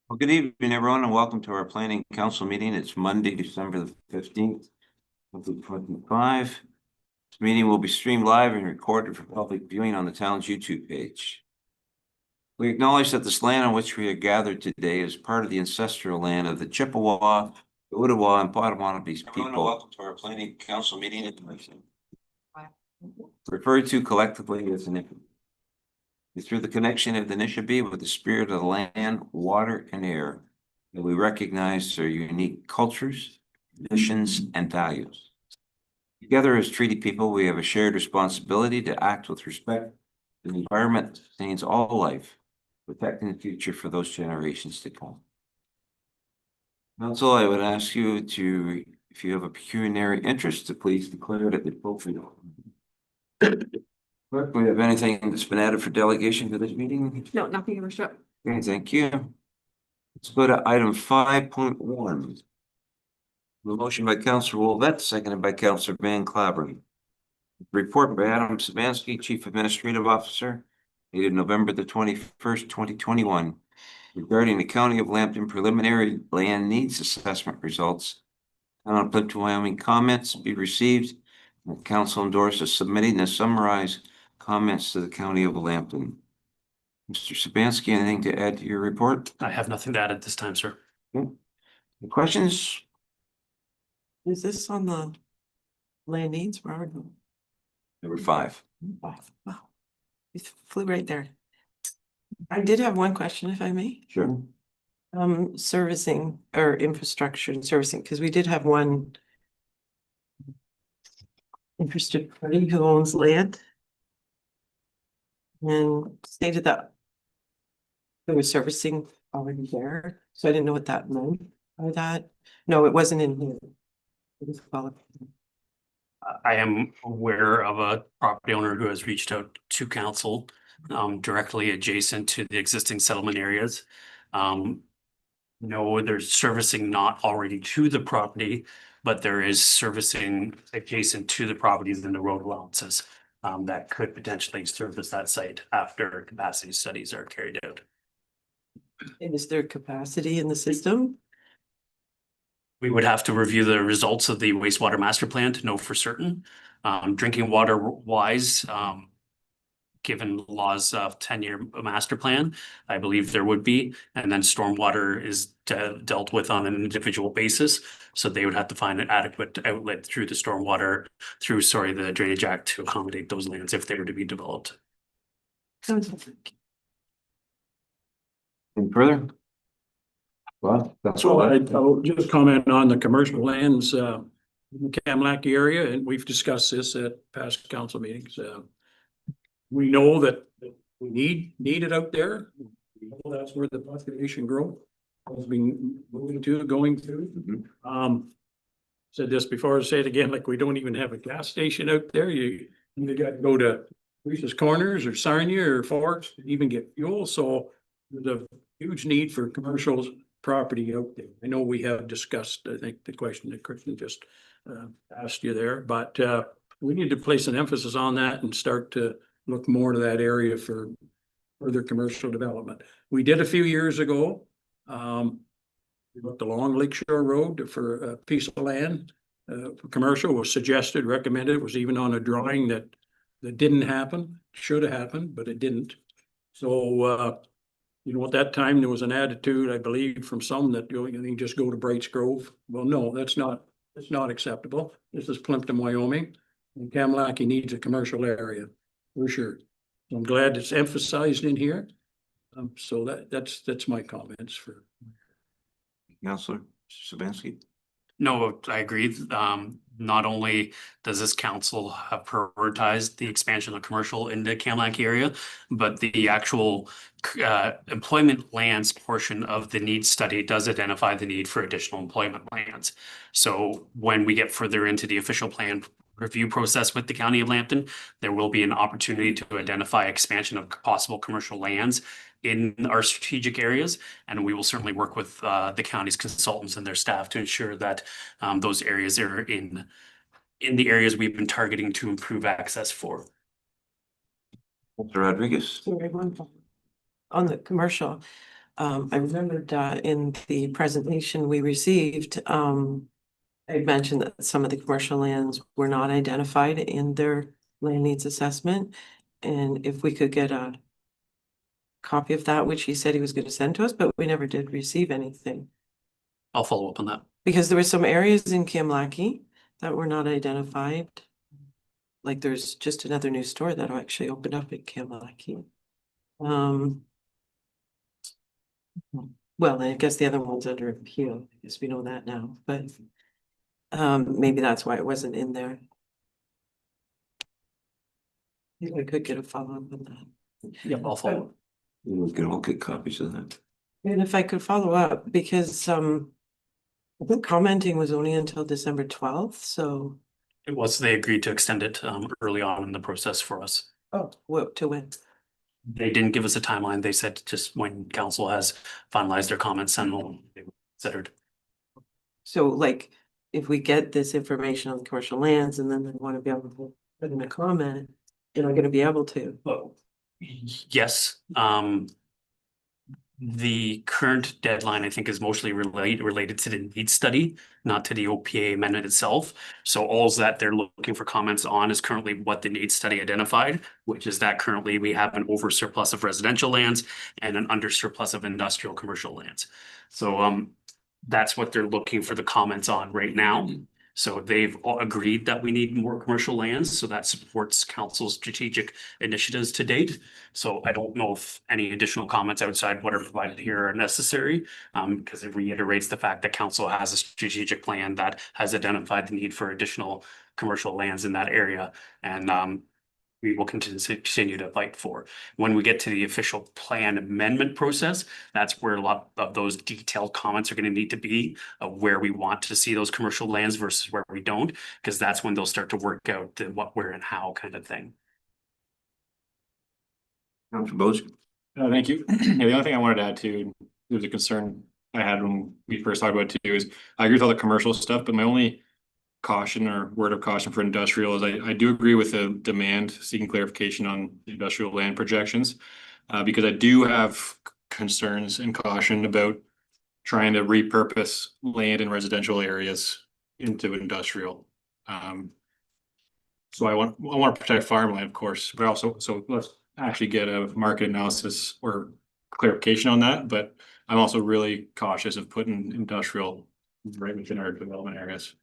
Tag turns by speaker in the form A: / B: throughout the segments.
A: Well, good evening, everyone, and welcome to our planning council meeting. It's Monday, December the 15th, 2025. This meeting will be streamed live and recorded for public viewing on the town's YouTube page. We acknowledge that this land on which we are gathered today is part of the ancestral land of the Chippewa, the Ottawa, and Potawatomi people. Welcome to our planning council meeting. Referred to collectively as an through the connection of the Anishinaabe with the spirit of the land, water, and air, and we recognize their unique cultures, traditions, and values. Together as treaty people, we have a shared responsibility to act with respect to the environment that sustains all life, protecting the future for those generations to come. Council, I would ask you to, if you have a pecuniary interest, to please declare it at the appropriate. Clerk, do we have anything that's been added for delegation to this meeting?
B: No, nothing, Your Worship.
A: Okay, thank you. Let's go to item 5.1. The motion by Councillor Wolvette, seconded by Councillor Van Claveren. Report by Adam Sabansky, Chief Administrative Officer, dated November the 21st, 2021, regarding the County of Lambton preliminary land needs assessment results. Town of Plympton-Wyoming comments be received. The council endorses submitting and summarize comments to the County of Lambton. Mr. Sabansky, anything to add to your report?
C: I have nothing to add at this time, sir.
A: Okay. Any questions?
B: Is this on the land needs?
A: Number 5.
B: Wow, it flew right there. I did have one question, if I may.
A: Sure.
B: Servicing or infrastructure and servicing, because we did have one interested party who owns land and stated that there was servicing already there, so I didn't know what that meant by that. No, it wasn't in here. It was qualified.
C: I am aware of a property owner who has reached out to council directly adjacent to the existing settlement areas. No, there's servicing not already to the property, but there is servicing adjacent to the properties in the road allowances that could potentially service that site after capacity studies are carried out.
B: And is there capacity in the system?
C: We would have to review the results of the wastewater master plan to know for certain. Drinking water wise, given laws of 10-year master plan, I believe there would be. And then stormwater is dealt with on an individual basis. So they would have to find an adequate outlet through the stormwater, the Drainage Act to accommodate those lands if they were to be developed.
A: Any further? Well, that's
D: So
A: all.
D: I'll just comment on the commercial lands in the Kamlaki area, and we've discussed this at past council meetings. We know that we need it out there. We know that's where the population growth has been going to. Said this before, I'll say it again, like we don't even have a gas station out there. You either got to go to Reese's Corners or Sarnia or Forks to even get fuel. So there's a huge need for commercial property out there. I know we have discussed, I think, the question that Kristen just asked you there, but we need to place an emphasis on that and start to look more to that area for further commercial development. We did a few years ago. We looked along Lakeshore Road for a piece of land for commercial, was suggested, recommended, was even on a drawing that didn't happen, should have happened, but it didn't. So at that time there was an attitude, I believe, from some that you can just go to Brights Grove. Well, no, that's not acceptable. This is Plympton-Wyoming, and Kamlaki needs a commercial area for sure. So I'm glad it's emphasized in here. So that's my comments for.
A: Councillor Sabansky.
C: No, I agree. Not only does this council have prioritized the expansion of commercial in the Kamlaki area, but the actual employment lands portion of the needs study does identify the need for additional employment lands. So when we get further into the official plan review process with the County of Lambton, there will be an opportunity to identify expansion of possible commercial lands in our strategic areas, and we will certainly work with the county's consultants and their staff to ensure that those areas are in the areas we've been targeting to improve access for.
A: Mr. Rodriguez.
B: Sorry, one thing. On the commercial, I remembered in the presentation we received, I mentioned that some of the commercial lands were not identified in their land needs assessment. And if we could get a copy of that, which he said he was going to send to us, but we never did receive anything.
C: I'll follow up on that.
B: Because there were some areas in Kamlaki that were not identified. Like there's just another new store that actually opened up in Kamlaki. Well, I guess the other one's under appeal. I guess we know that now, but maybe that's why it wasn't in there. Maybe I could get a follow-up on that.
C: Yep, I'll follow up.
A: We can all get copies of that.
B: And if I could follow up, because I think commenting was only until December 12th, so.
C: It was, they agreed to extend it early on in the process for us.
B: Oh, what to when?
C: They didn't give us a timeline. They said just when council has finalized their comments and will be considered.
B: So like, if we get this information on the commercial lands and then they want to be able to put in a comment, they're not gonna be able to.
C: Oh, yes, the current deadline, I think, is mostly related to the need study, not to the OPA amendment itself. So all that they're looking for comments on is currently what the need study identified, which is that currently we have an over surplus of residential lands and an under surplus of industrial commercial lands. So that's what they're looking for the comments on right now. So they've all agreed that we need more commercial lands, so that supports council's strategic initiatives to date. So I don't know if any additional comments outside what are provided here are necessary, because it reiterates the fact that council has a strategic plan that has identified the need for additional commercial lands in that area. And we will continue to fight for. When we get to the official plan amendment process, that's where a lot of those detailed comments are going to need to be of where we want to see those commercial lands versus where we don't, because that's when they'll start to work out the what, where, and how kind of thing.
A: Councilor Bose?
E: Thank you. Yeah, the only thing I wanted to add to, there was a concern I had when we first talked about it too, is I agree with all the commercial stuff, but my only caution or word of caution for industrial is I do agree with the demand seeking clarification on the industrial land projections. Because I do have concerns and caution about trying to repurpose land in residential areas into industrial. So I want to protect farmland, of course, but also, so let's actually get a market analysis or clarification on that. But I'm also really cautious of putting industrial right within our development areas.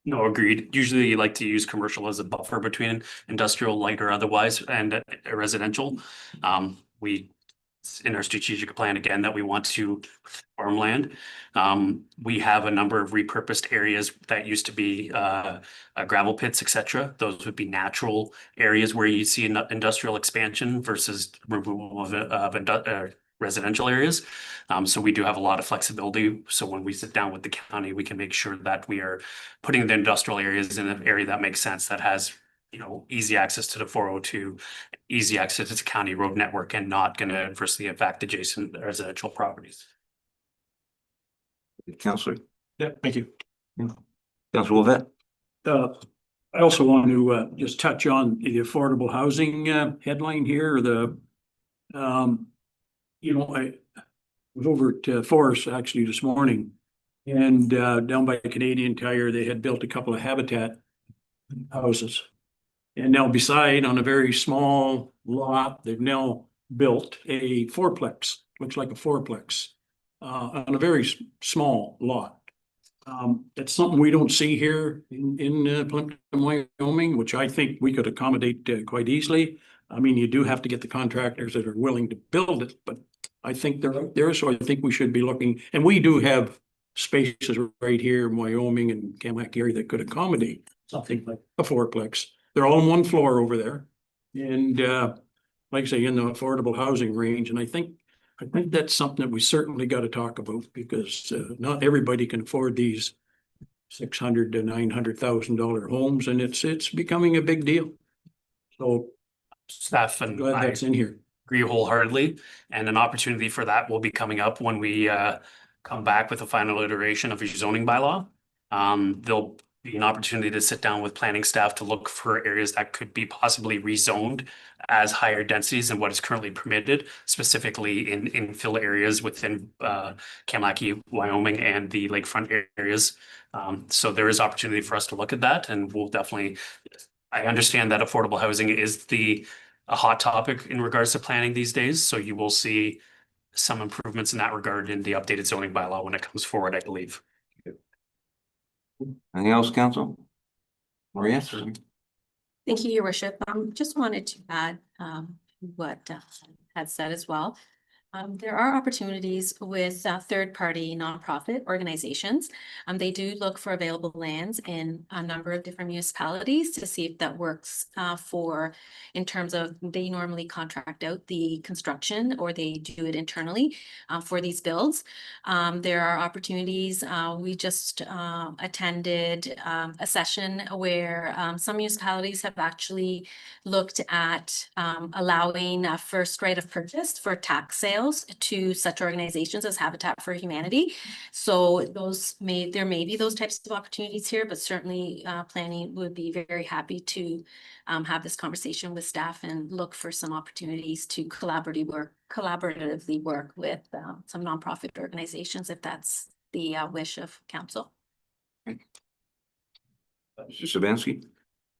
C: No, agreed. Usually you like to use commercial as a buffer between industrial, light or otherwise, and residential. We, in our strategic plan again, that we want to farmland. We have a number of repurposed areas that used to be gravel pits, etc. Those would be natural areas where you see industrial expansion versus removal of residential areas. So we do have a lot of flexibility. So when we sit down with the county, we can make sure that we are putting the industrial areas in an area that makes sense, that has, you know, easy access to the 402, easy access to the county road network, and not going to adversely affect adjacent residential properties.
A: Councilor?
E: Yeah, thank you.
A: Councilor Wolvett?
D: I also want to just touch on the affordable housing headline here, I was over at Forest actually this morning, and down by Canadian Tire, they had built a couple of Habitat houses. And now beside, on a very small lot, they've now built a fourplex, looks like a fourplex, on a very small lot. That's something we don't see here in Plympton-Wyoming, which I think we could accommodate quite easily. I mean, you do have to get the contractors that are willing to build it, but I think they're out there, so I think we should be looking, and we do have spaces right here in Wyoming and Kamlaki area that could accommodate something like a fourplex. They're all on one floor over there, and like I say, in the affordable housing range, and I think that's something that we certainly got to talk about, because not everybody can afford these $600,000 to $900,000 homes, and it's becoming a big deal. So
C: Staff and
D: glad
C: I
D: that's in here.
C: agree wholeheartedly, and an opportunity for that will be coming up when we come back with a final iteration of a zoning bylaw. There'll be an opportunity to sit down with planning staff to look for areas that could be possibly rezoned as higher densities than what is currently permitted, specifically in infill areas within Kamlaki, Wyoming, and the lakefront areas. So there is opportunity for us to look at that, and we'll definitely. I understand that affordable housing is a hot topic in regards to planning these days, so you will see some improvements in that regard in the updated zoning bylaw when it comes forward, I believe.
A: Anything else, council? Maria?
F: Thank you, your worship. Just wanted to add what had said as well. There are opportunities with third-party nonprofit organizations. They do look for available lands in a number of different municipalities to see if that works in terms of they normally contract out the construction or they do it internally for these builds. There are opportunities. We just attended a session where some municipalities have actually looked at allowing a first right of purchase for tax sales to such organizations as Habitat for Humanity. So there may be those types of opportunities here, but certainly planning would be very happy to have this conversation with staff and look for some opportunities to collaboratively work with some nonprofit organizations if that's the wish of council.
A: Mr. Sabansky?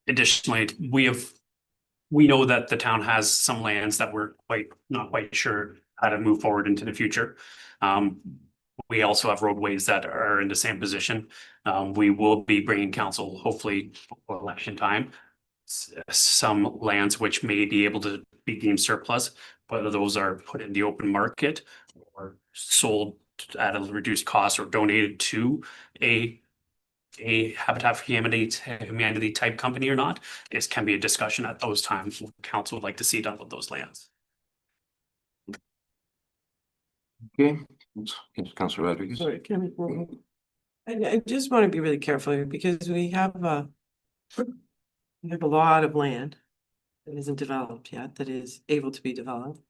C: Additionally, we know that the town has some lands that we're not quite sure how to move forward into the future. We also have roadways that are in the same position. We will be bringing council, hopefully before election time, some lands which may be able to be deemed surplus, whether those are put in the open market or sold at a reduced cost or donated to a Habitat for Humanity type company or not, can be a discussion at those times. Council would like to see done with those lands.
A: Okay, Councilor Rodriguez.
B: Sorry, I just want to be really careful here because we have a lot of land that isn't developed yet, that is able to be developed.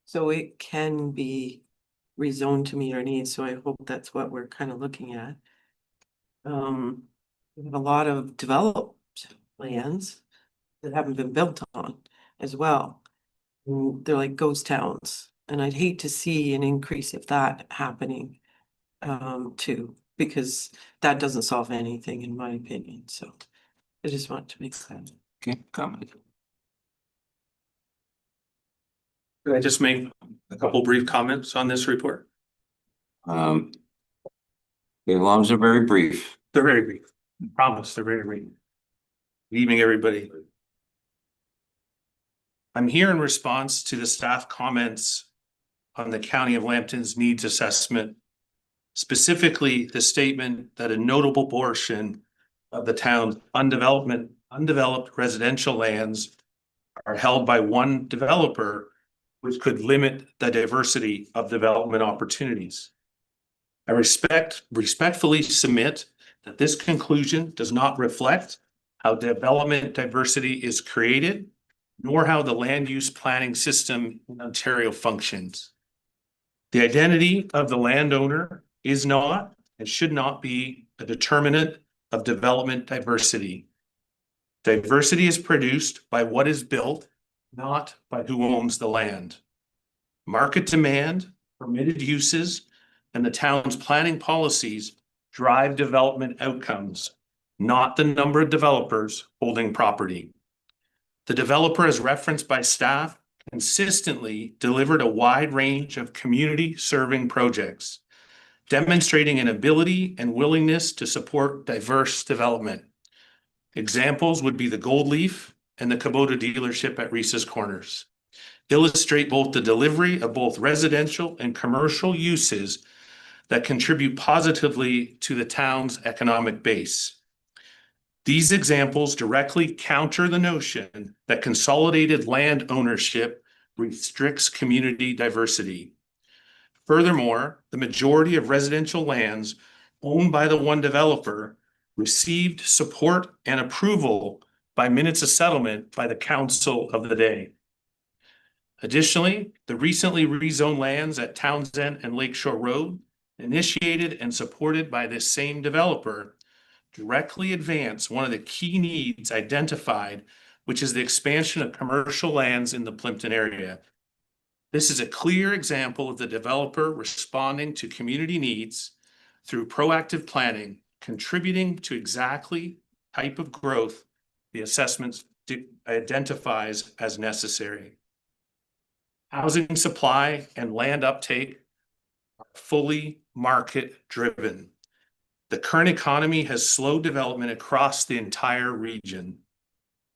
B: So it can be rezoned to meet our needs. So I hope that's what we're kind of looking at. We have a lot of developed lands that haven't been built on as well. They're like ghost towns. And I'd hate to see an increase of that happening too, because that doesn't solve anything in my opinion. So I just want to make that.
A: Okay, comment.
G: Could I just make a couple brief comments on this report?
A: As long as they're very brief.
G: They're very brief. I promise, they're very brief. Good evening, everybody. I'm here in response to the staff comments on the County of Lambton's needs assessment, specifically the statement that a notable portion of the town's undeveloped residential lands are held by one developer, which could limit the diversity of development opportunities. I respectfully submit that this conclusion does not reflect how development diversity is created, nor how the land use planning system in Ontario functions. The identity of the landowner is not and should not be a determinant of development diversity. Diversity is produced by what is built, not by who owns the land. Market demand, permitted uses, and the town's planning policies drive development outcomes, not the number of developers holding property. The developer, as referenced by staff, consistently delivered a wide range of community-serving projects, demonstrating an ability and willingness to support diverse development. Examples would be the Gold Leaf and the Kubota dealership at Reese's Corners, illustrate both the delivery of both residential and commercial uses that contribute positively to the town's economic base. These examples directly counter the notion that consolidated land ownership restricts community diversity. Furthermore, the majority of residential lands owned by the one developer received support and approval by minutes of settlement by the council of the day. Additionally, the recently rezoned lands at Townsend and Lakeshore Road, initiated and supported by this same developer, directly advance one of the key needs identified, which is the expansion of commercial lands in the Plympton area. This is a clear example of the developer responding to community needs through proactive planning, contributing to exactly type of growth the assessment identifies as necessary. Housing supply and land uptake are fully market driven. The current economy has slowed development across the entire region.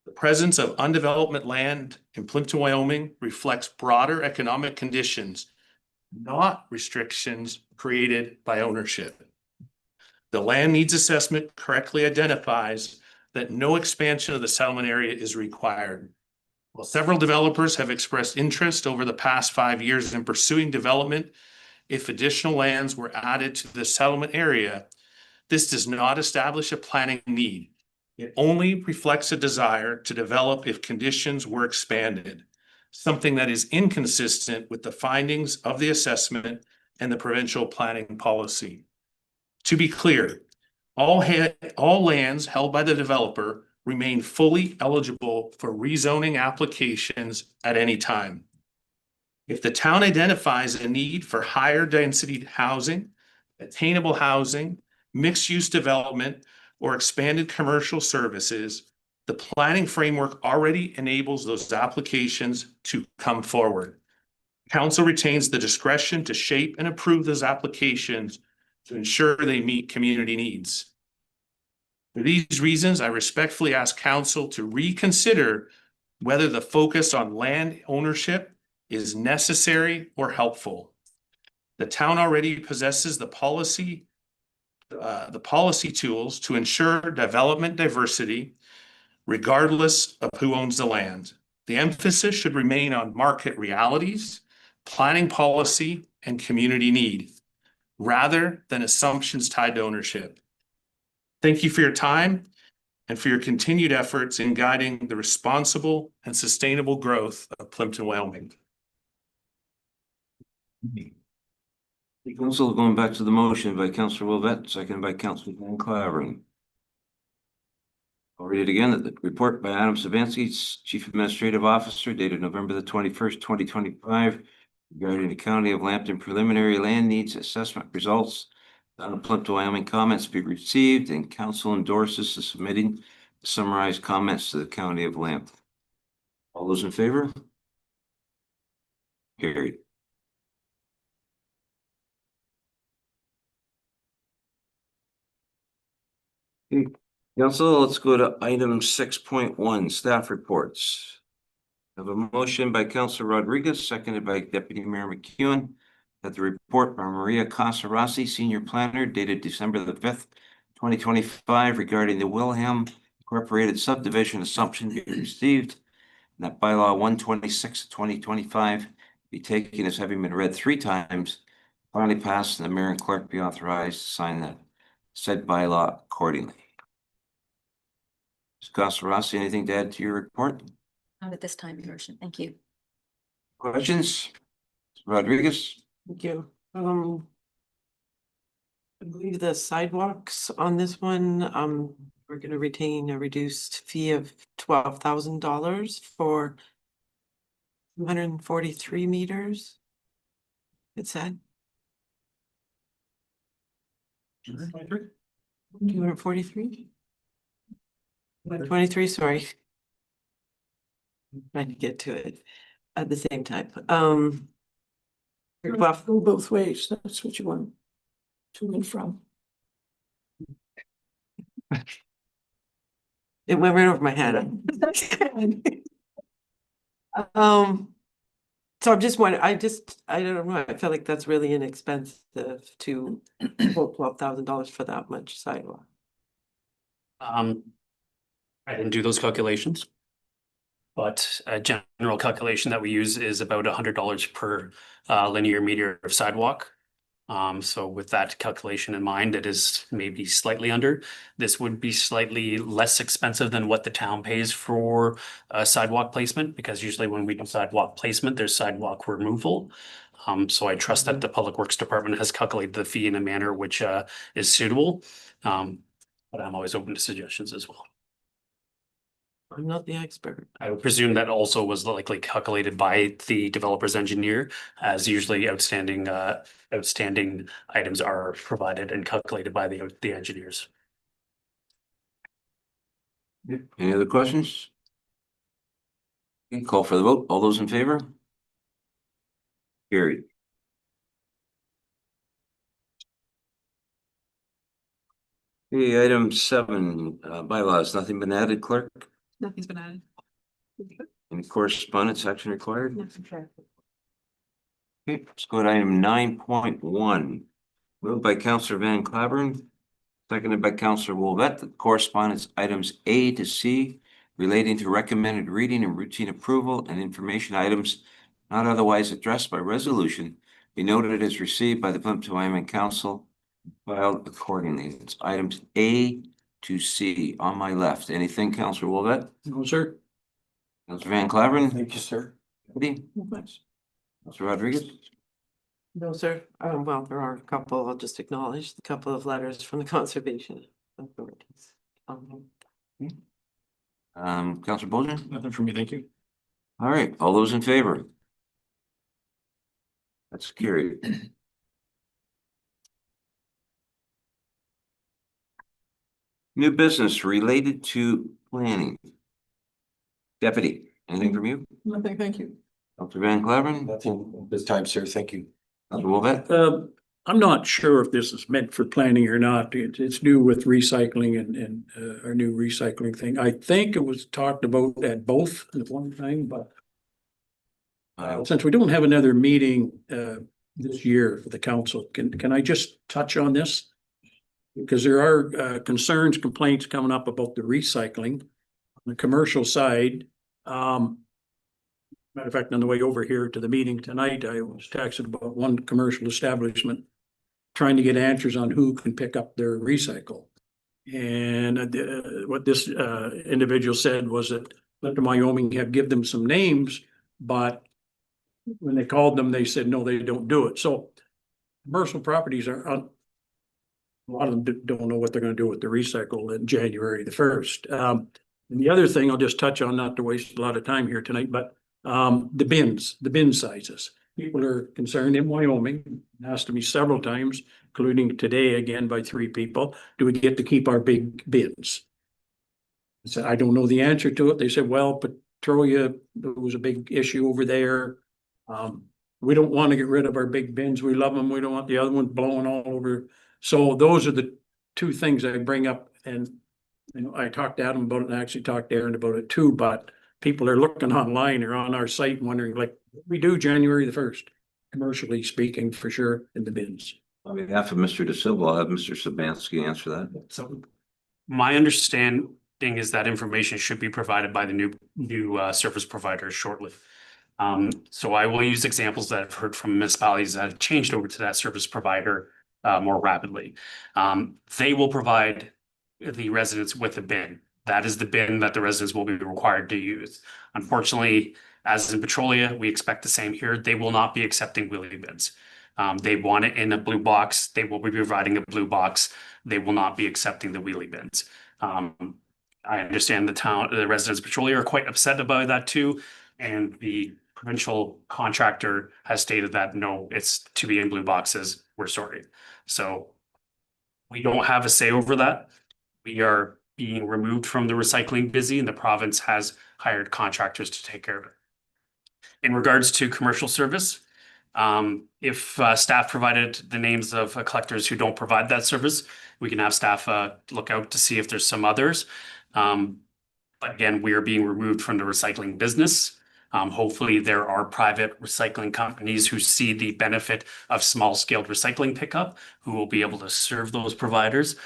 G: The presence of undeveloped land in Plympton-Wyoming reflects broader economic conditions, not restrictions created by ownership. The land needs assessment correctly identifies that no expansion of the settlement area is required. While several developers have expressed interest over the past 5 years in pursuing development, if additional lands were added to the settlement area, this does not establish a planning need. It only reflects a desire to develop if conditions were expanded, something that is inconsistent with the findings of the assessment and the provincial planning policy. To be clear, all lands held by the developer remain fully eligible for rezoning applications at any time. If the town identifies a need for higher density housing, attainable housing, mixed-use development, or expanded commercial services, the planning framework already enables those applications to come forward. Council retains the discretion to shape and approve those applications to ensure they meet community needs. For these reasons, I respectfully ask Council to reconsider whether the focus on land ownership is necessary or helpful. The town already possesses the policy tools to ensure development diversity, regardless of who owns the land. The emphasis should remain on market realities, planning policy, and community need, rather than assumptions tied to ownership. Thank you for your time and for your continued efforts in guiding the responsible and sustainable growth of Plympton-Wyoming.
A: Council, going back to the motion by Councillor Wilvet, seconded by Councillor Van Clavering. I'll read it again. The report by Adam Sabansky, Chief Administrative Officer, dated November the 21st, 2025, regarding the County of Lambton preliminary land needs assessment results. On Plympton-Wyoming comments be received, and Council endorses the submitting the summarized comments to the County of Lambton. All those in favor? Carried. Okay, Council, let's go to item 6.1, staff reports. I have a motion by Councillor Rodriguez, seconded by Deputy Mayor McEwen, that the report by Maria Casarasi, Senior Planner, dated December the 5th, 2025, regarding the Wilhelm Incorporated subdivision assumption be received, and that bylaw 126 2025 be taken as having been read 3 times, finally passed, and the mayor and clerk be authorized to sign that said bylaw accordingly. Ms. Casarasi, anything to add to your report?
F: Not at this time, Your Worship. Thank you.
A: Questions? Rodriguez?
B: Thank you. I believe the sidewalks on this one, we're gonna retain a reduced fee of $12,000 for 243 meters. It said 243? 23, sorry. Trying to get to it at the same time.
H: Go both ways, that's what you want to and from.
B: It went right over my head. So I'm just wondering, I don't know, I feel like that's really inexpensive to quote $12,000 for that much sidewalk.
C: I didn't do those calculations. But a general calculation that we use is about $100 per linear meter of sidewalk. So with that calculation in mind, it is maybe slightly under. This would be slightly less expensive than what the town pays for sidewalk placement, because usually when we do sidewalk placement, there's sidewalk removal. So I trust that the Public Works Department has calculated the fee in a manner which is suitable. but I'm always open to suggestions as well.
B: I'm not the expert.
C: I would presume that also was likely calculated by the developer's engineer, as usually outstanding items are provided and calculated by the engineers.
A: Any other questions? Okay, call for the vote. All those in favor? Carried. Okay, item 7, bylaws, nothing been added, clerk?
H: Nothing's been added.
A: Any correspondence action required?
H: Nothing.
A: Okay, let's go to item 9.1. Moved by Councillor Van Claveren, seconded by Councillor Wolvette, that correspondence items A to C relating to recommended reading and routine approval and information items not otherwise addressed by resolution be noted as received by the Plympton-Wyoming Council, filed accordingly. It's items A to C on my left. Anything, Councillor Wolvette?
D: No, sir.
A: Councillor Van Claveren?
G: Thank you, sir.
A: Deputy? Councillor Rodriguez?
B: No, sir. Well, there are a couple, I'll just acknowledge a couple of letters from the conservation authorities.
A: Councillor Bolger?
E: Nothing for me, thank you.
A: All right, all those in favor? That's carried. New business related to planning. Deputy, anything from you?
H: Nothing, thank you.
A: Councillor Van Claveren?
G: Nothing this time, sir. Thank you.
A: Councillor Wolvette?
D: I'm not sure if this is meant for planning or not. It's new with recycling and our new recycling thing. I think it was talked about at both at one time, but since we don't have another meeting this year for the council, can I just touch on this? Because there are concerns, complaints coming up about the recycling on the commercial side. Matter of fact, on the way over here to the meeting tonight, I was texted about one commercial establishment trying to get answers on who can pick up their recycle. And what this individual said was that Plympton-Wyoming have given them some names, but when they called them, they said, no, they don't do it. So commercial properties are, a lot of them don't know what they're going to do with the recycle in January the 1st. And the other thing I'll just touch on, not to waste a lot of time here tonight, but the bin sizes. People are concerned in Wyoming, asked me several times, including today again by 3 people, do we get to keep our big bins? I said, I don't know the answer to it. They said, well, Petrolia, there was a big issue over there. We don't want to get rid of our big bins. We love them. We don't want the other ones blowing all over. So those are the 2 things I bring up. And I talked to Adam about it and I actually talked to Aaron about it too, but people are looking online or on our site wondering, like, we do January the 1st, commercially speaking, for sure, in the bins.
A: On behalf of Mr. De Silva, I'll have Mr. Sabansky answer that.
C: So my understanding is that information should be provided by the new service provider shortly. So I will use examples that I've heard from municipalities that have changed over to that service provider more rapidly. They will provide the residents with a bin. That is the bin that the residents will be required to use. Unfortunately, as in Petrolia, we expect the same here. They will not be accepting wheelie bins. They want it in a blue box. They will be providing a blue box. They will not be accepting the wheelie bins. I understand the residents of Petrolia are quite upset about that too. And the provincial contractor has stated that no, it's to be in blue boxes. We're sorry. So we don't have a say over that. We are being removed from the recycling busy and the province has hired contractors to take care of it. In regards to commercial service, if staff provided the names of collectors who don't provide that service, we can have staff look out to see if there's some others. But again, we are being removed from the recycling business. Hopefully there are private recycling companies who see the benefit of small scaled recycling pickup who will be able to serve those providers.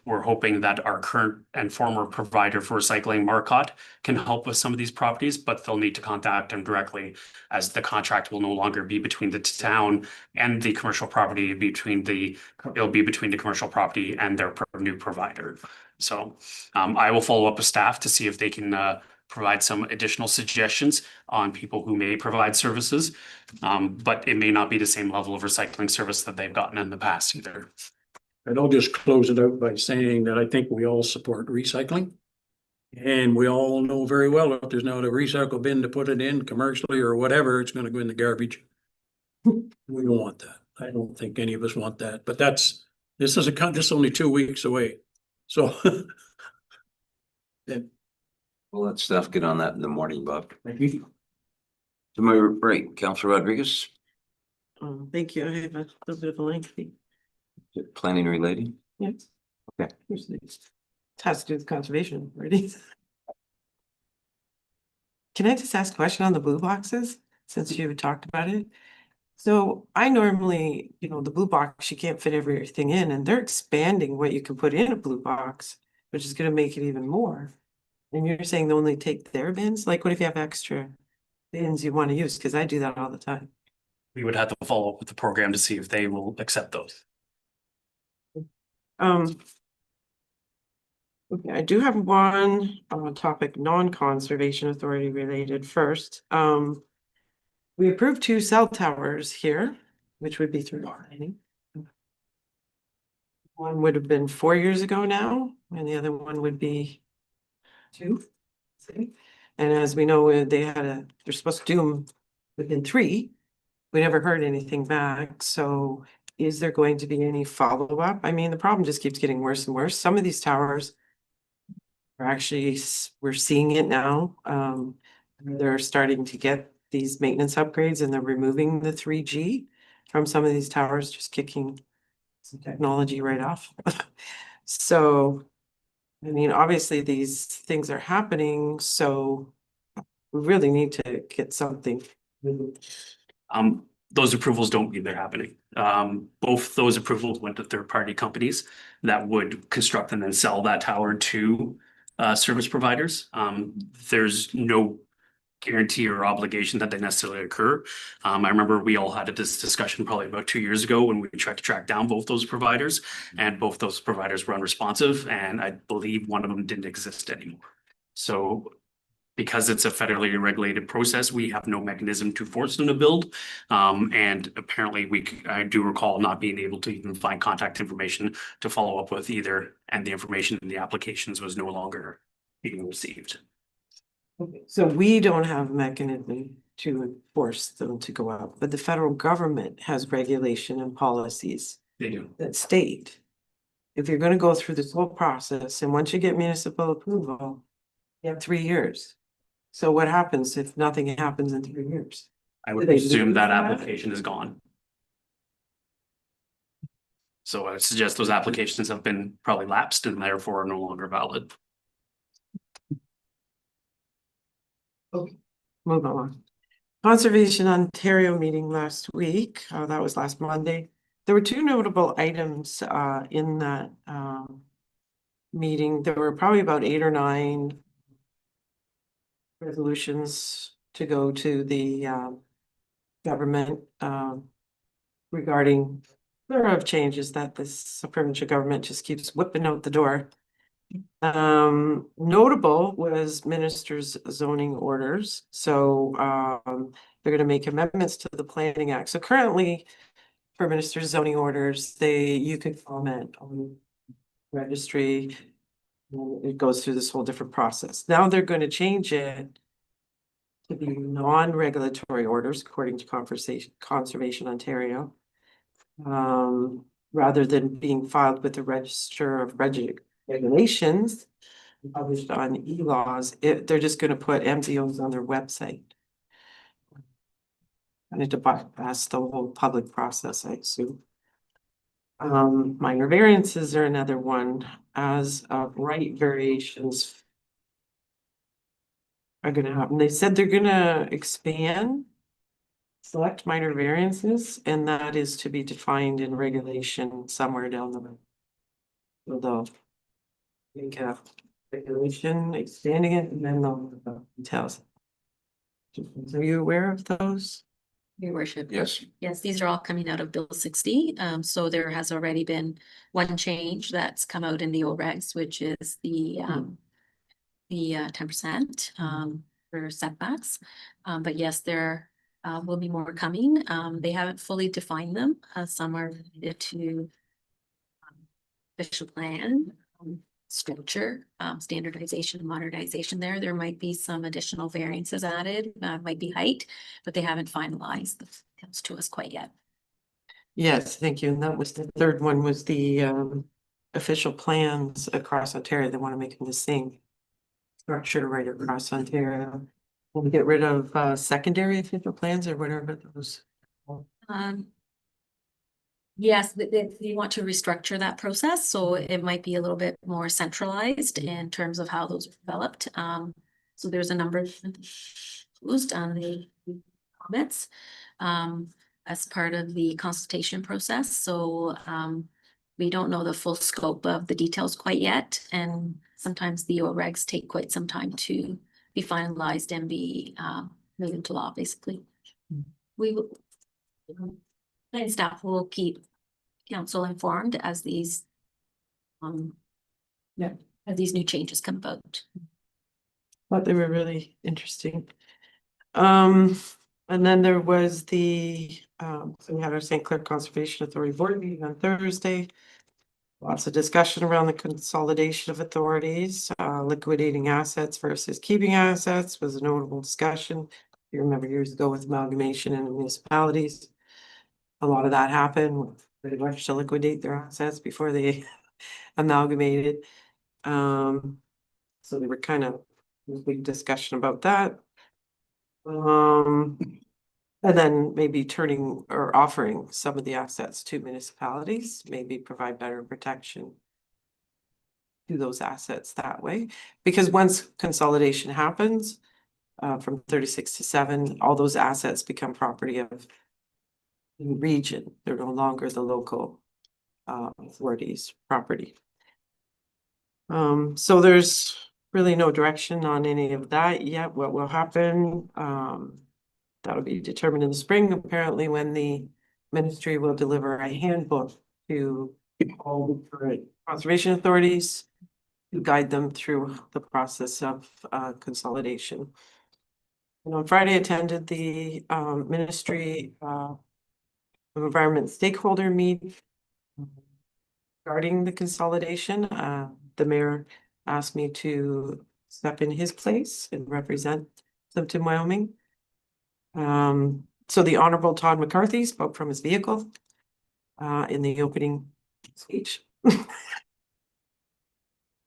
C: We're hoping that our current and former provider for recycling, Marcotte, can help with some of these properties, but they'll need to contact them directly as the contract will no longer be between the town and the commercial property. It'll be between the commercial property and their new provider. So I will follow up with staff to see if they can provide some additional suggestions on people who may provide services. But it may not be the same level of recycling service that they've gotten in the past either.
D: And I'll just close it out by saying that I think we all support recycling. And we all know very well if there's not a recycle bin to put it in commercially or whatever, it's gonna go in the garbage. We don't want that. I don't think any of us want that, but this is only 2 weeks away. So. And
A: Well, that stuff, get on that in the morning, Bob.
D: thank you.
A: To my right, Counselor Rodriguez,
B: Thank you. I have a little bit of a lengthy.
A: planning related.
B: Yes.
A: Okay.
B: Here's the- It has to do with conservation, already. Can I just ask a question on the blue boxes, since you talked about it? So I normally, the blue box, you can't fit everything in, and they're expanding what you can put in a blue box, which is gonna make it even more. And you're saying they only take their bins? Like, what if you have extra bins you wanna use? Cause I do that all the time.
C: We would have to follow up with the program to see if they will accept those.
B: Okay, I do have one topic, non-conservation authority related first. We approved 2 cell towers here, which would be through planning. One would have been 4 years ago now, and the other one would be 2. See? And as we know, they're supposed to do them within 3. We never heard anything back, so is there going to be any follow-up? I mean, the problem just keeps getting worse and worse. Some of these towers are actually, we're seeing it now. They're starting to get these maintenance upgrades and they're removing the 3G from some of these towers, just kicking some technology right off. So, I mean, obviously these things are happening, so we really need to get something.
C: Those approvals don't mean they're happening. Both those approvals went to third-party companies that would construct and then sell that tower to service providers. There's no guarantee or obligation that they necessarily occur. I remember we all had this discussion probably about 2 years ago when we tried to track down both those providers, and both those providers were unresponsive, and I believe one of them didn't exist anymore. So because it's a federally regulated process, we have no mechanism to force them to build. And apparently I do recall not being able to even find contact information to follow up with either, and the information in the applications was no longer being received.
B: So we don't have a mechanism to force them to go out, but the federal government has regulation and policies
C: They do.
B: that state if you're gonna go through this whole process, and once you get municipal approval, you have 3 years. So what happens if nothing happens in 3 years?
C: I would
B: Do they
C: assume
B: lose
C: that
B: that?
C: application is gone. So I suggest those applications have been probably lapsed and therefore are no longer valid.
B: Move on. Conservation Ontario meeting last week, that was last Monday. There were 2 notable items in that meeting. There were probably about 8 or 9 resolutions to go to the government regarding there are changes that this provincial government just keeps whipping out the door. Notable was ministers' zoning orders. So they're going to make amendments to the Planning Act. So currently, for ministers' zoning orders, you could comment on registry. And it goes through this whole different process. Now they're going to change it to be non-regulatory orders according to Conservation Ontario. Rather than being filed with the Register of Regulations, published on e-laws, they're just gonna put MZOs on their website. And to bypass the whole public process, I assume. Minor variances are another one, as of right variations are gonna happen. They said they're gonna expand select minor variances, and that is to be defined in regulation somewhere down the road. So they'll make a regulation, expanding it, and then they'll details. Are you aware of those?
F: Your worship.
A: Yes.
F: Yes, these are all coming out of Bill 60. So there has already been one change that's come out in the OREGs, which is the 10% for setbacks. But yes, there will be more coming. They haven't fully defined them. Some are related to official plan, structure, standardization and modernization there. There might be some additional variances added, might be height, but they haven't finalized those to us quite yet.
B: Yes, thank you. And that was the third one was the official plans across Ontario. They want to make them the same structure right across Ontario. We'll get rid of secondary official plans or whatever those.
F: Yes, they want to restructure that process, so it might be a little bit more centralized in terms of how those are developed. So there's a number of used on the comments as part of the consultation process. So we don't know the full scope of the details quite yet, and sometimes the regs take quite some time to be finalized and be made into law, basically. We will. And staff will keep council informed as these as these new changes come about.
B: Thought they were really interesting. And then there was the so we had our St. Clair Conservation Authority board meeting on Thursday. Lots of discussion around the consolidation of authorities, liquidating assets versus keeping assets was a notable discussion. You remember years ago with amalgamation in municipalities. A lot of that happened. They rushed to liquidate their assets before they amalgamated. So they were kind of big discussion about that. And then maybe turning or offering some of the assets to municipalities, maybe provide better protection to those assets that way. Because once consolidation happens, from 36 to 7, all those assets become property of the region. They're no longer the local authorities' property. So there's really no direction on any of that yet. What will happen? That'll be determined in the spring, apparently, when the ministry will deliver a handbook to all the current conservation authorities to guide them through the process of consolidation. And on Friday, I attended the Ministry of Environment stakeholder meet regarding the consolidation. The mayor asked me to step in his place and represent Plympton-Wyoming. So the Honorable Todd McCarthy spoke from his vehicle in the opening speech.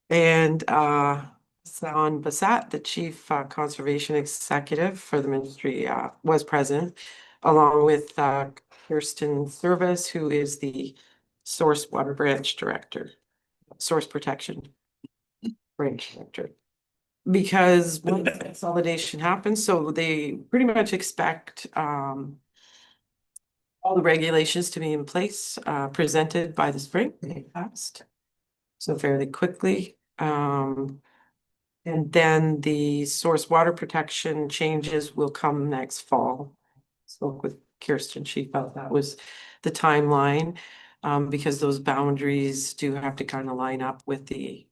B: And San Basat, the Chief Conservation Executive for the ministry, was present, along with Kirsten Service, who is the Source Water Branch Director, Source Protection Branch Director. Because when consolidation happens, so they pretty much expect all the regulations to be in place, presented by the spring, they passed. So fairly quickly. And then the source water protection changes will come next fall. Spoke with Kirsten, she felt that was the timeline, because those boundaries do have to kind of line up with the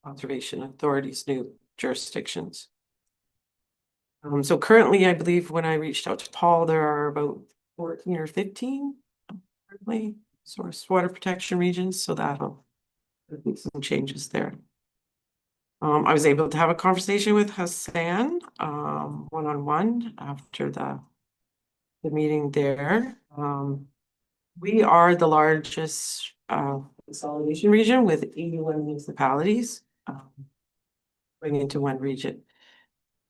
B: conservation authorities' new jurisdictions. So currently, I believe when I reached out to Paul, there are about 14 or 15 currently source water protection regions, so that'll be some changes there. I was able to have a conversation with Hassan, one-on-one after the meeting there. We are the largest consolidation region with 81 municipalities, going into one region.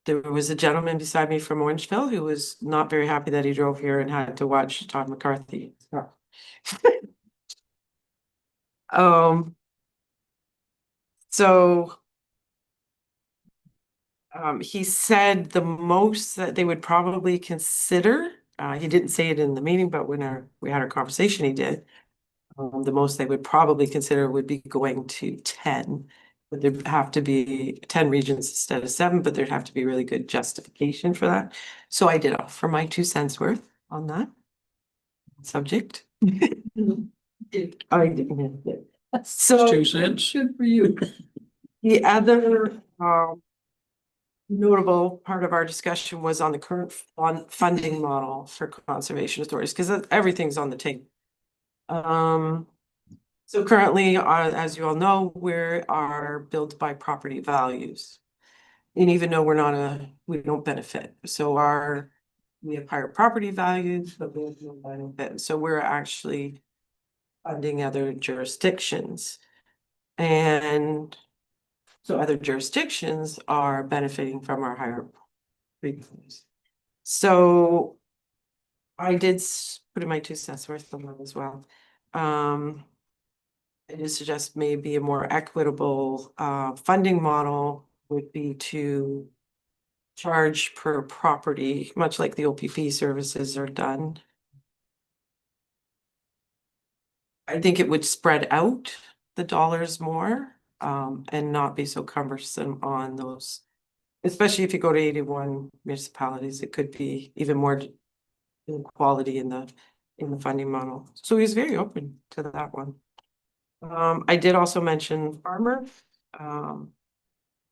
B: There was a gentleman beside me from Orangeville who was not very happy that he drove here and had to watch Todd McCarthy. So he said the most that they would probably consider, he didn't say it in the meeting, but when we had our conversation, he did. The most they would probably consider would be going to 10. But there'd have to be 10 regions instead of 7, but there'd have to be really good justification for that. So I did offer my 2 cents worth on that subject. I didn't. So
D: 2 cents.
B: good for you. The other notable part of our discussion was on the current funding model for conservation authorities, because everything's on the table. So currently, as you all know, we are billed by property values. And even though we don't benefit, so we have higher property values, but we have no benefit, so we're actually funding other jurisdictions. And so other jurisdictions are benefiting from our higher premiums. So I did put in my 2 cents worth on that as well. I just suggest maybe a more equitable funding model would be to charge per property, much like the OPP services are done. I think it would spread out the dollars more and not be so cumbersome on those. Especially if you go to 81 municipalities, it could be even more inequality in the funding model. So he's very open to that one. I did also mention farmer.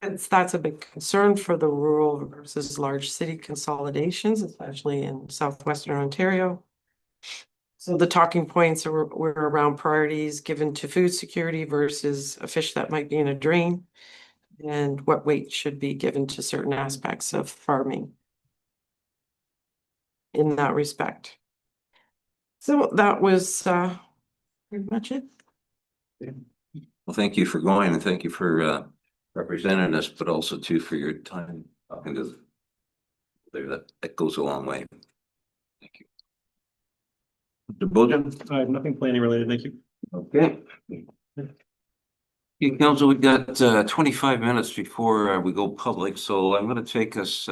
B: That's a big concern for the rural versus large city consolidations, especially in southwestern Ontario. So the talking points were around priorities given to food security versus a fish that might be in a drain, and what weight should be given to certain aspects of farming in that respect. So that was pretty much it.
A: Well, thank you for going and thank you for representing us, but also too for your time talking to there. That goes a long way. Thank you. Mr. Bullion?
E: I have nothing planning related, thank you.
A: Okay. Okay, council, we've got 25 minutes before we go public, so I'm gonna take us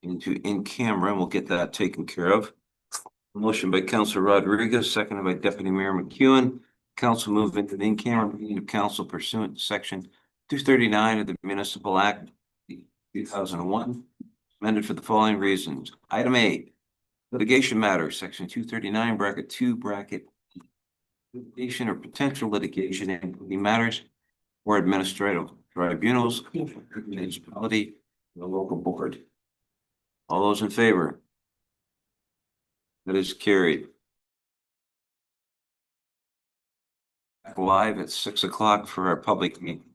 A: into in camera and we'll get that taken care of. Motion by Councilor Rodriguez, seconded by Deputy Mayor McEwen. Council move into the in-camera meeting of council pursuant to section 239 of the Municipal Act 2001, amended for the following reasons. Item A, litigation matter, section 239, bracket 2, bracket litigation or potential litigation, including matters or administrative tribunals, municipality, the local board. All those in favor? That is carried. Live at 6 o'clock for our public meeting.